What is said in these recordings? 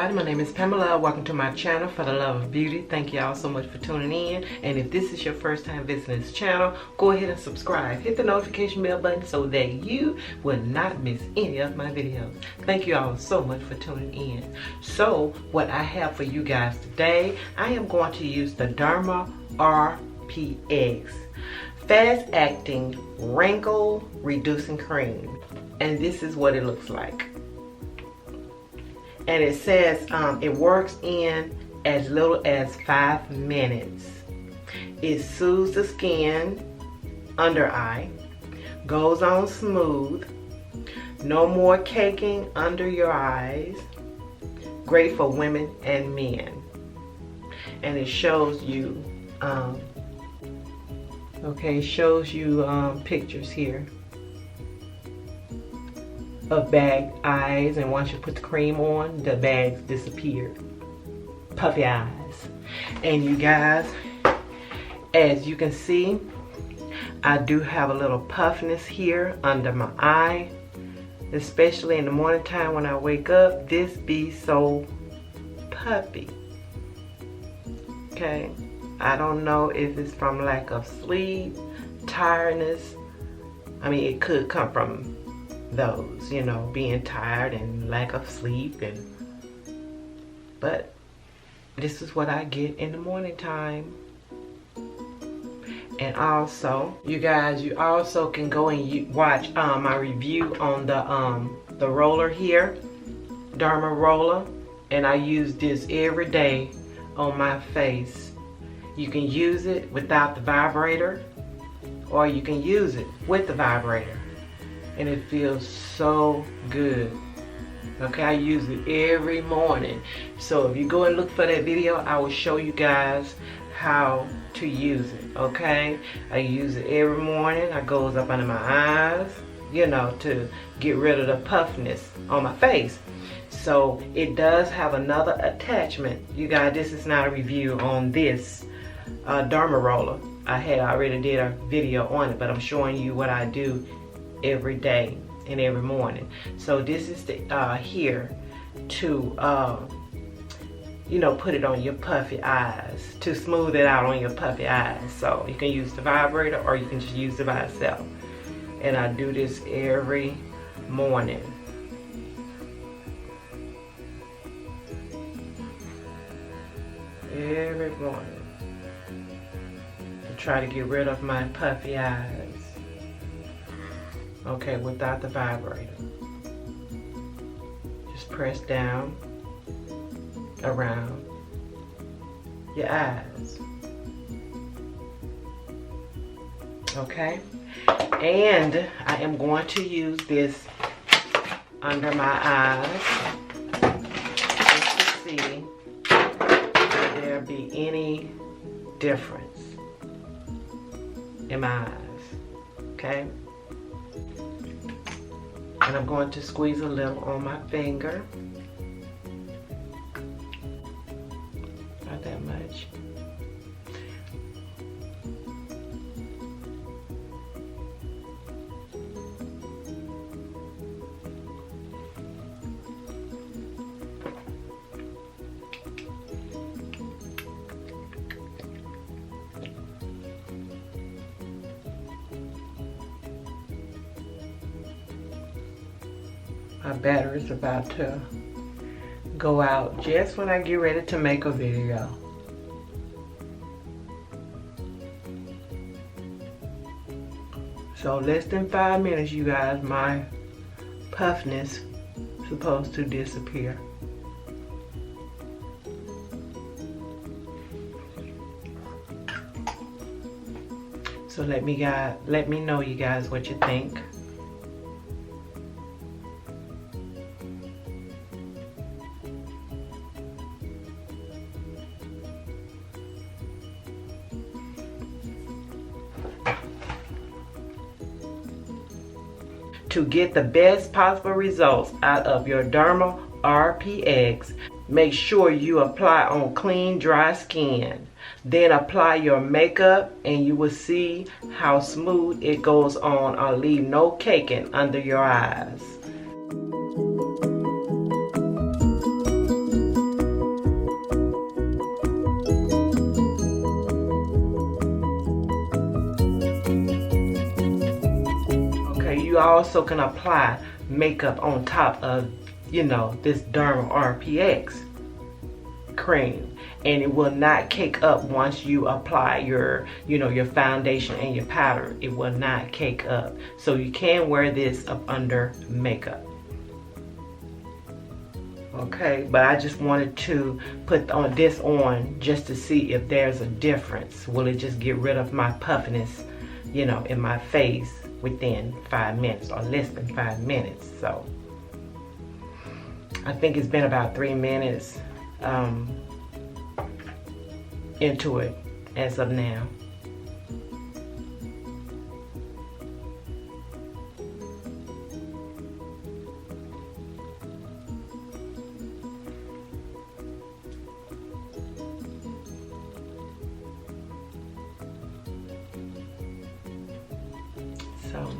everybody, my name is Pamela. Welcome to my channel for the love of beauty. Thank y'all so much for tuning in. And if this is your first time visiting this channel, go ahead and subscribe. Hit the notification bell button so that you will not miss any of my videos. Thank you all so much for tuning in. So what I have for you guys today, I am going to use the Derma RPX fast acting wrinkle reducing cream. And this is what it looks like. And it says it works in as little as 5 minutes. It soothes the skin, under eye, goes on smooth, no more caking under your eyes, great for women and men. And it shows you, pictures here of bagged eyes, and once you put the cream on, the bags disappear. Puffy eyes. And you guys, as you can see, I do have a little puffiness here under my eye, especially in the morning time when I wake up. This be so puffy. Okay, I don't know if it's from lack of sleep, tiredness. I mean, it could come from those, you know, being tired and lack of sleep, but this is what I get in the morning time. And also, you guys, you also can go and watch my review on the roller here, Derma roller, and I use this every day on my face. You can use it without the vibrator, or you can use it with the vibrator. And it feels so good. Okay, I use it every morning. So if you go and look for that video, I will show you guys how to use it. Okay, I use it every morning. I goes up under my eyes, you know, to get rid of the puffiness on my face. So it does have another attachment. You guys, this is not a review on this Derma roller. I had already did a video on it, but I'm showing you what I do every day and every morning. So this is the here to you know, put it on your puffy eyes, to smooth it out on your puffy eyes. So you can use the vibrator, or you can just use it by itself. And I do this every morning. Every morning, to try to get rid of my puffy eyes. Okay, without the vibrator. Just press down around your eyes. Okay, and I am going to use this under my eyes just to see if there be any difference in my eyes. Okay. And I'm going to squeeze a little on my finger. Not that much. My battery's about to go out just when I get ready to make a video. So less than 5 minutes, you guys, my puffiness is supposed to disappear. So let me know, you guys, what you think. To get the best possible results out of your Derma RPX, make sure you apply on clean, dry skin. Then apply your makeup and you will see how smooth it goes on, or leave no caking under your eyes. you also can apply makeup on top of, you know, this Derma RPX cream, and it will not cake up once you apply your, you know, your foundation and your powder. It will not cake up. So you can wear this up under makeup. Okay, but I just wanted to put this on just to see if there's a difference. Will it just get rid of my puffiness, you know, in my face within 5 minutes or less than 5 minutes? So I think it's been about 3 minutes into it as of now. So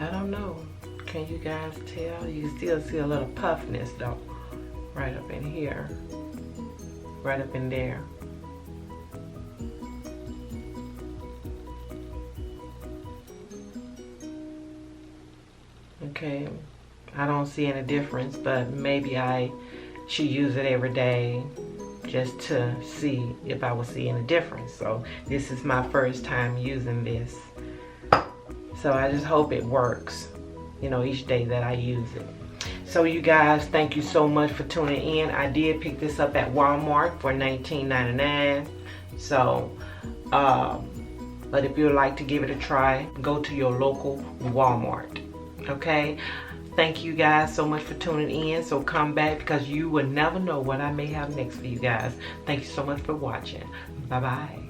I don't know. Can you guys tell? You can still see a little puffiness though, right up in here, right up in there. Okay, I don't see any difference, but maybe I should use it every day just to see if I will see any difference. So this is my first time using this, so I just hope it works, you know, each day that I use it. So you guys, thank you so much for tuning in. I did pick this up at Walmart for $19.99. So but if you would like to give it a try, go to your local Walmart. Okay, thank you guys so much for tuning in. So come back, because you will never know what I may have next for you guys. Thank you so much for watching. Bye bye.